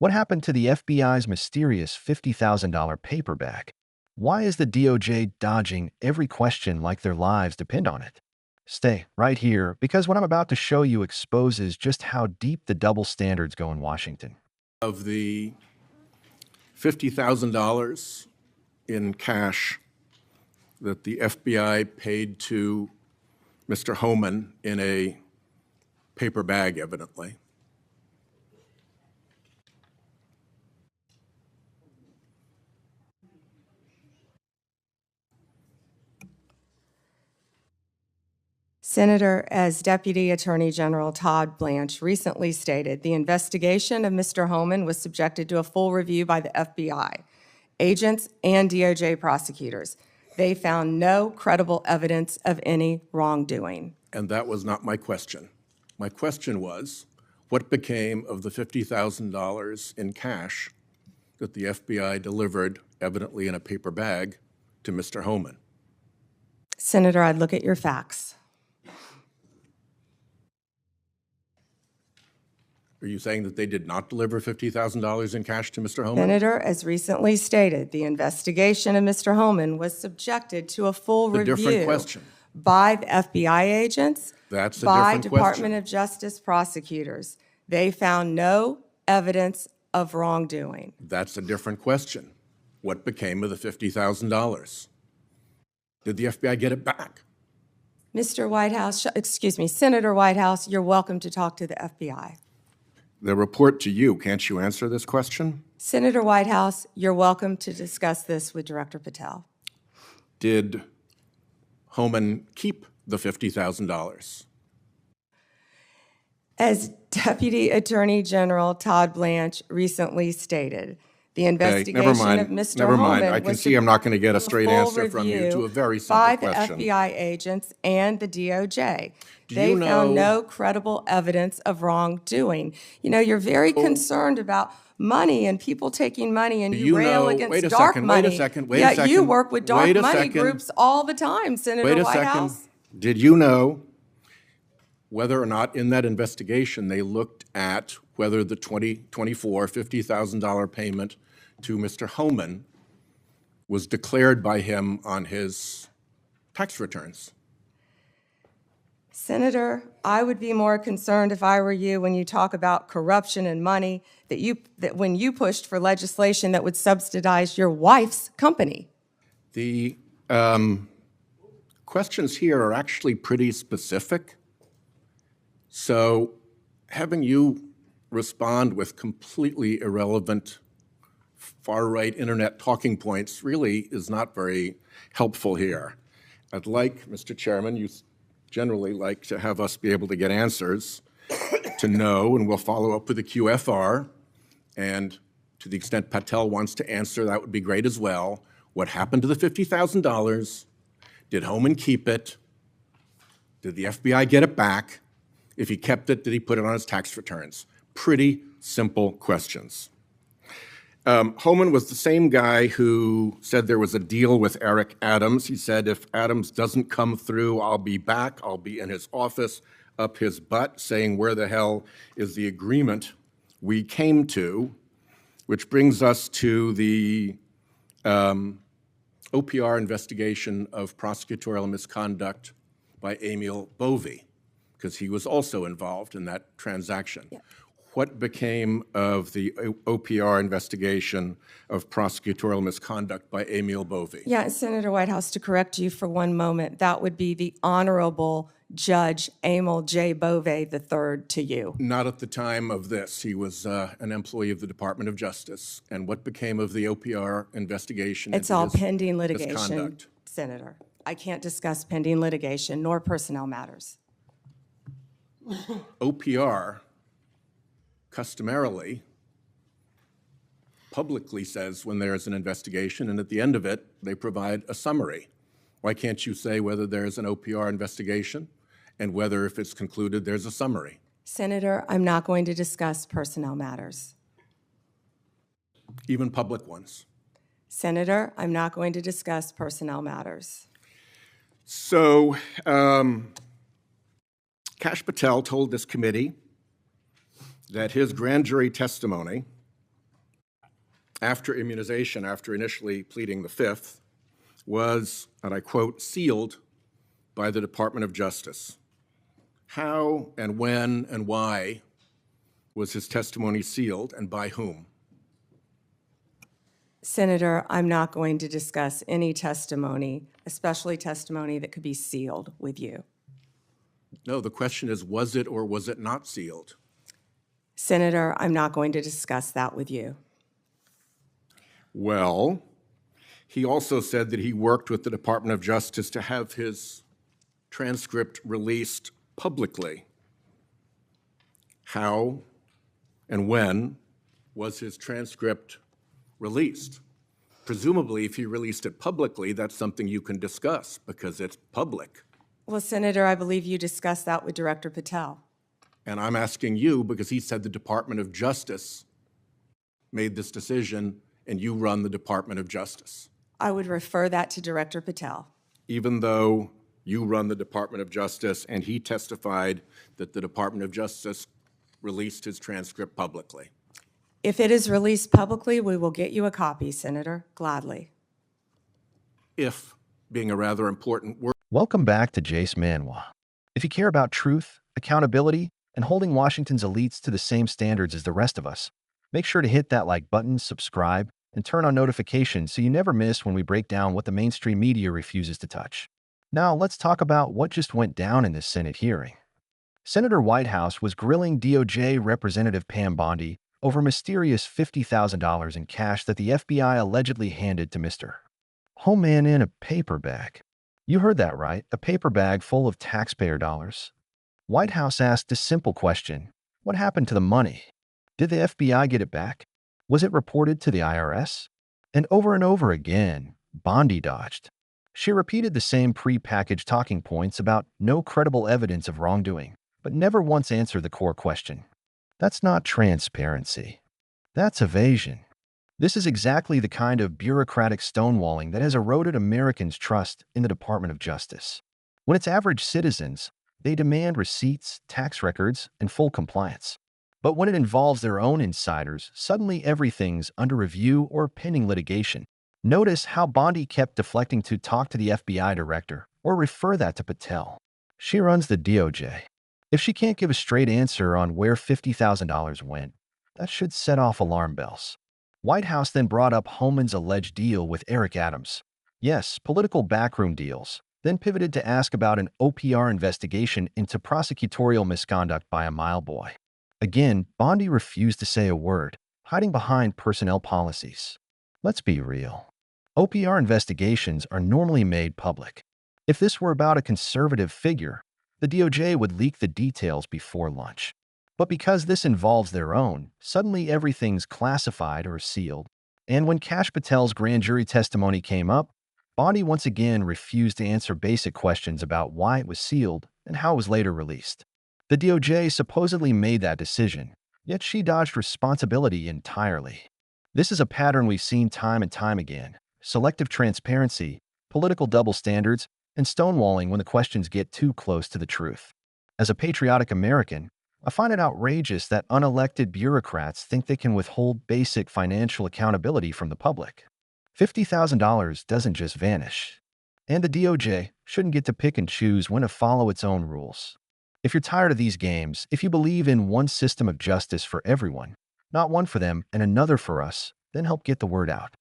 What happened to the FBI's mysterious $50,000 paper bag? Why is the DOJ dodging every question like their lives depend on it? Stay right here because what I'm about to show you exposes just how deep the double standards go in Washington. Of the $50,000 in cash that the FBI paid to Mr. Homeman in a paper bag, evidently. Senator, as Deputy Attorney General Todd Blanche recently stated, the investigation of Mr. Homeman was subjected to a full review by the FBI, agents, and DOJ prosecutors. They found no credible evidence of any wrongdoing. And that was not my question. My question was, what became of the $50,000 in cash that the FBI delivered, evidently in a paper bag, to Mr. Homeman? Senator, I'd look at your facts. Are you saying that they did not deliver $50,000 in cash to Mr. Homeman? Senator, as recently stated, the investigation of Mr. Homeman was subjected to a full review different question. by the FBI agents, That's a by different Department question. of Justice prosecutors. They found no evidence of wrongdoing. That's a different question. What became of the $50,000? Did the FBI get it back? Mr. Whitehouse, excuse me, Senator Whitehouse, you're welcome to talk to the FBI. The report to you, can't you answer this question? Senator Whitehouse, you're welcome to discuss this with Director Patel. Did Homeman keep the $50,000? As Deputy Attorney General Todd Blanche recently stated, the investigation of Mr. Never mind. Homeman I can was see I'm not going to get a straight full answer from you to a very simple by question. the FBI agents and the DOJ. Do They you found know- no credible evidence of wrongdoing. You know, you're very concerned about money and people taking money, and you rail against wait a dark second, money. wait a second, wait a Yet second. you work with dark Wait a money second. groups all the time, Senator Wait a Whitehouse. second. Did you know whether or not in that investigation they looked at whether the $50,000 payment to Mr. Homeman was declared by him on his tax returns? Senator, I would be more concerned if I were you when you talk about corruption and money that when you pushed for legislation that would subsidize your wife's company. The questions here are actually pretty specific. So having you respond with completely irrelevant far-right internet talking points really is not very helpful here. I'd like, Mr. Chairman, you generally like to have us be able to get answers to know, and we'll follow up with the QFR. And to the extent Patel wants to answer, that would be great as well. What happened to the $50,000? Did Homeman keep it? Did the FBI get it back? If he kept it, did he put it on his tax returns? Pretty simple questions. Homeman was the same guy who said there was a deal with Eric Adams. He said, if Adams doesn't come through, I'll be back. I'll be in his office, up his butt, saying, where the hell is the agreement we came to? Which brings us to the OPR investigation of prosecutorial misconduct by Emil Bovee, because he was also involved in that transaction. Yeah. What became of the OPR investigation of prosecutorial misconduct by Emil Bovee? Yeah, Senator Whitehouse, to correct you for one moment, that would be the Honorable Judge Emil J. Bovee III to you. Not at the time of this. He was an employee of the Department of Justice. And what became of the OPR investigation? It's all pending litigation, misconduct? Senator. I can't discuss pending litigation nor personnel matters. OPR customarily publicly says when there's an investigation, and at the end of it, they provide a summary. Why can't you say whether there's an OPR investigation and whether, if it's concluded, there's a summary? Senator, I'm not going to discuss personnel matters. Even public ones? Senator, I'm not going to discuss personnel matters. So, Kash Patel told this committee that his grand jury testimony after immunization, after initially pleading the Fifth, was, and I quote, sealed by the Department of Justice. How and when and why was his testimony sealed, and by whom? Senator, I'm not going to discuss any testimony, especially testimony that could be sealed, with you. No, the question is, was it or was it not sealed? Senator, I'm not going to discuss that with you. Well, he also said that he worked with the Department of Justice to have his transcript released publicly. How and when was his transcript released? Presumably, if he released it publicly, that's something you can discuss because it's public. Well, Senator, I believe you discussed that with Director Patel. And I'm asking you because he said the Department of Justice made this decision and you run the Department of Justice. I would refer that to Director Patel. Even though you run the Department of Justice and he testified that the Department of Justice released his transcript publicly. If it is released publicly, we will get you a copy, Senator, gladly. If being a rather important word. Welcome back to Jace Manhwa. If you care about truth, accountability, and holding Washington's elites to the same standards as the rest of us, make sure to hit that like button, subscribe, and turn on notifications so you never miss when we break down what the mainstream media refuses to touch. Now, let's talk about what just went down in this Senate hearing. Senator Whitehouse was grilling DOJ Representative Pam Bondi over mysterious $50,000 in cash that the FBI allegedly handed to Mr. Homeman in a paper bag. You heard that right, a paper bag full of taxpayer dollars. Whitehouse asked a simple question: what happened to the money? Did the FBI get it back? Was it reported to the IRS? And over again, Bondi dodged. She repeated the same pre-packaged talking points about no credible evidence of wrongdoing, but never once answered the core question. That's not transparency. That's evasion. This is exactly the kind of bureaucratic stonewalling that has eroded Americans' trust in the Department of Justice. When it's average citizens, they demand receipts, tax records, and full compliance. But when it involves their own insiders, suddenly everything's under review or pending litigation. Notice how Bondi kept deflecting to talk to the FBI director or refer that to Patel. She runs the DOJ. If she can't give a straight answer on where $50,000 went, that should set off alarm bells. Whitehouse then brought up Homeman's alleged deal with Eric Adams. Yes, political backroom deals, then pivoted to ask about an OPR investigation into prosecutorial misconduct by a mile boy. Again, Bondi refused to say a word, hiding behind personnel policies. Let's be real. OPR investigations are normally made public. If this were about a conservative figure, the DOJ would leak the details before lunch. But because this involves their own, suddenly everything's classified or sealed. And when Kash Patel's grand jury testimony came up, Bondi once again refused to answer basic questions about why it was sealed and how it was later released. The DOJ supposedly made that decision, yet she dodged responsibility entirely. This is a pattern we've seen time and time again: selective transparency, political double standards, and stonewalling when the questions get too close to the truth. As a patriotic American, I find it outrageous that unelected bureaucrats think they can withhold basic financial accountability from the public. $50,000 doesn't just vanish. And the DOJ shouldn't get to pick and choose when to follow its own rules. If you're tired of these games, if you believe in one system of justice for everyone, not one for them and another for us, then help get the word out.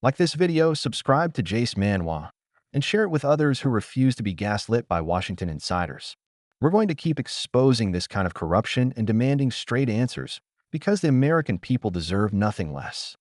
Like this video, subscribe to Jace Manhwa, and share it with others who refuse to be gaslit by Washington insiders. We're going to keep exposing this kind of corruption and demanding straight answers because the American people deserve nothing less.